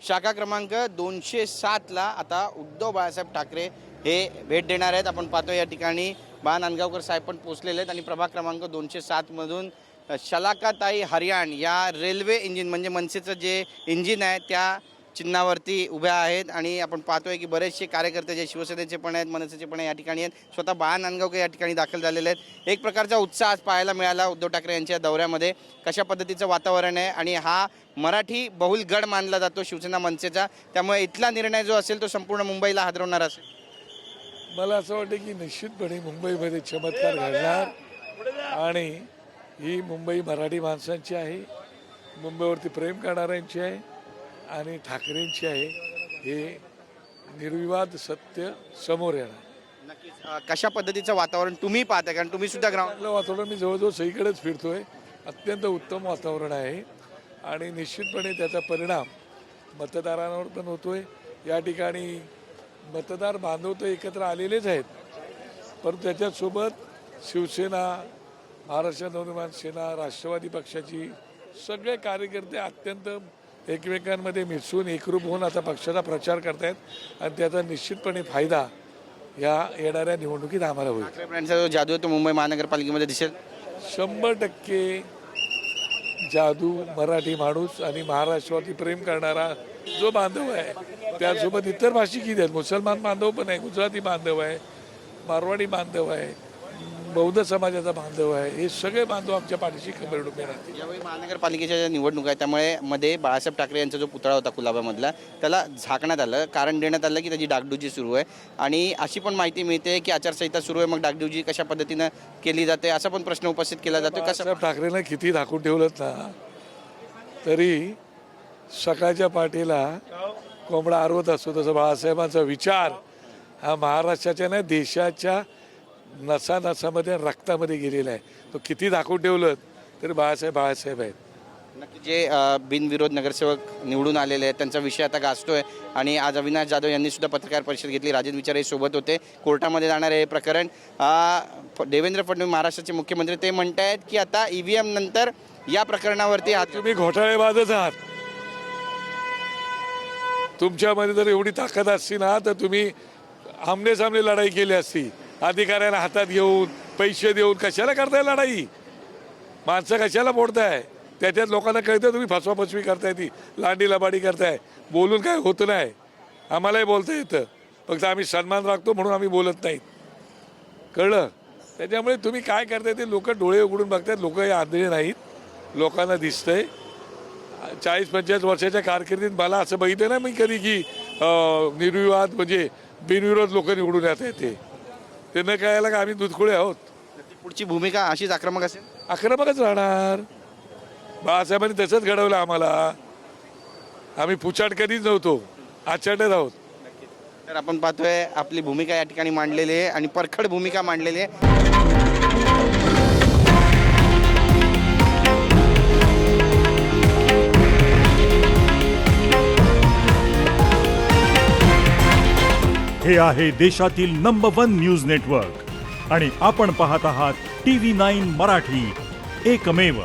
शाखा क्रमांक 207 ला आता उद्धव बाळासाहेब ठाकरे हे भेट देणार आहेत। आपण पाहतो या ठिकाणी नांदगावकर साहेब पण पोहोचलेले आहेत आणि प्रभाग क्रमांक 207 मधून शलाकाताई हरियाण या रेल्वे इंजिन म्हणजे मनसेचं जे इंजिन आहे त्या चिन्हावरती उभ्या आहेत आणि आपण पाहतोय की बरेचसे कार्यकर्ते जे शिवसेनेचे पण आहेत मनसेचे पण या ठिकाणी आहेत। स्वतः नांदगावकर या ठिकाणी दाखल झालेले आहेत। एक प्रकारचा उत्साह आज पाहायला मिळाला उद्धव ठाकरे यांच्या दौऱ्यामध्ये। कशा पद्धतीचं वातावरण आहे आणि हा मराठी बहुल गड मानला जातो शिवसेना मनसेचा, त्यामुळे इथला निर्णय जो असेल तो संपूर्ण मुंबईला हादरवणार असेल। मला असं वाटतं की निश्चितपणे मुंबईमध्ये चमत्कार घडणार आणि ही मुंबई मराठी माणसांची आहे, मुंबईवरती प्रेम करणाऱ्यांची आहे आणि ठाकरेंची आहे। हे निर्विवाद सत्य समोर येणार। नक्कीच कशा पद्धतीचं वातावरण तुम्ही पाहता, कारण तुम्ही सुद्धा चांगलं वातावरण मी जवळजवळ सगळीकडेच फिरतोय, अत्यंत उत्तम वातावरण आहे आणि निश्चितपणे त्याचा परिणाम मतदारांवर पण होतोय। या ठिकाणी मतदार बांधव तर एकत्र आलेलेच आहेत, परंतु त्याच्यासोबत शिवसेना, महाराष्ट्र नवनिर्माण सेना, राष्ट्रवादी पक्षाची सगळे कार्यकर्ते अत्यंत एकमेकांमध्ये मिसळून एकरूप होऊन आता पक्षाचा प्रचार करतायत आणि त्याचा निश्चितपणे फायदा या येणाऱ्या निवडणुकीत आम्हाला होईल। ठाकरे ब्रँडचा जो जादू आहे तो मुंबई महानगरपालिकेमध्ये दिसेल। 100% जादू मराठी माणूस आणि महाराष्ट्रावरती प्रेम करणारा जो बांधव आहे, त्यासोबत इतर भाषिक आहेत, मुसलमान बांधव पण आहे, गुजराती बांधव आहे, मारवाडी बांधव आहे, बौद्ध समाजाचा बांधव आहे, हे सगळे बांधव आमच्या पाठीशी खबर उभे राहतील। यावेळी महानगरपालिकेच्या ज्या निवडणूक आहे त्यामुळे मध्ये बाळासाहेब ठाकरे यांचा जो पुतळा होता कुलाब्यामधला त्याला झाकण्यात आलं, कारण देण्यात आलं की त्याची डागडुजी सुरू आहे आणि अशी पण माहिती मिळते की आचारसंहिता सुरू आहे, मग डागडुजी कशा पद्धतीनं केली जाते असा पण प्रश्न उपस्थित केला जातो। बाळासाहेब ठाकरेंना किती दाखवून ठेवलं ना तरी सकाळच्या पाठीला कोंबडा आरवत असतो, तसं बाळासाहेबांचा विचार हा महाराष्ट्राच्या नाही देशाच्या नसानसामध्ये रक्तामध्ये गेलेला आहे। तो किती दाखवून ठेवलं तरी बाळासाहेब आहेत। नक्की जे बिनविरोध नगरसेवक निवडून आलेले आहेत त्यांचा विषय आता गाजतोय आणि आज अविनाश जाधव यांनी सुद्धा पत्रकार परिषद घेतली, राजेंद्र विचारे सोबत होते। कोर्टामध्ये जाणार हे प्रकरण देवेंद्र फडणवीस महाराष्ट्राचे मुख्यमंत्री ते म्हणतायत की आता EVM नंतर या प्रकरणावरती तुम्ही घोटाळेबाजच आहात। तुमच्यामध्ये जर एवढी ताकद असती ना तर तुम्ही आमने सामने लढाई केली असती, अधिकाऱ्यांना हातात घेऊन पैसे देऊन। कशाला करताय लढाई, माणसं कशाला मोडताय? त्याच्यात लोकांना कळतं तुम्ही फसवाफसवी करताय, ती लांडी लबाडी करताय। बोलून काय होत नाही, आम्हालाही बोलता येतं, फक्त आम्ही सन्मान राखतो म्हणून आम्ही बोलत नाहीत, कळलं? त्याच्यामुळे तुम्ही काय करताय ते लोक डोळे उघडून बघतायत। लोक हे आंधळे नाहीत, लोकांना दिसतंय। 40-45 वर्षाच्या कारकिर्दीत मला असं बघितलं नाही मी कधी की निर्विवाद म्हणजे बिनविरोध लोक निवडून येत येते। ते न कळायला का आम्ही दुधखोळे आहोत? पुढची भूमिका अशीच आक्रमक असेल? आक्रमकच राहणार। बाळासाहेबांनी तसंच घडवलं आम्हाला, आम्ही पुचाट कधीच नव्हतो, आचाट्यात आहोत। तर आपण पाहतोय आपली भूमिका या ठिकाणी मांडलेली आहे आणि परखड भूमिका मांडलेली आहे। हे आहे देशातील नंबर 1 न्यूज नेटवर्क आणि आपण पाहत आहात TV9 मराठी, एकमेव।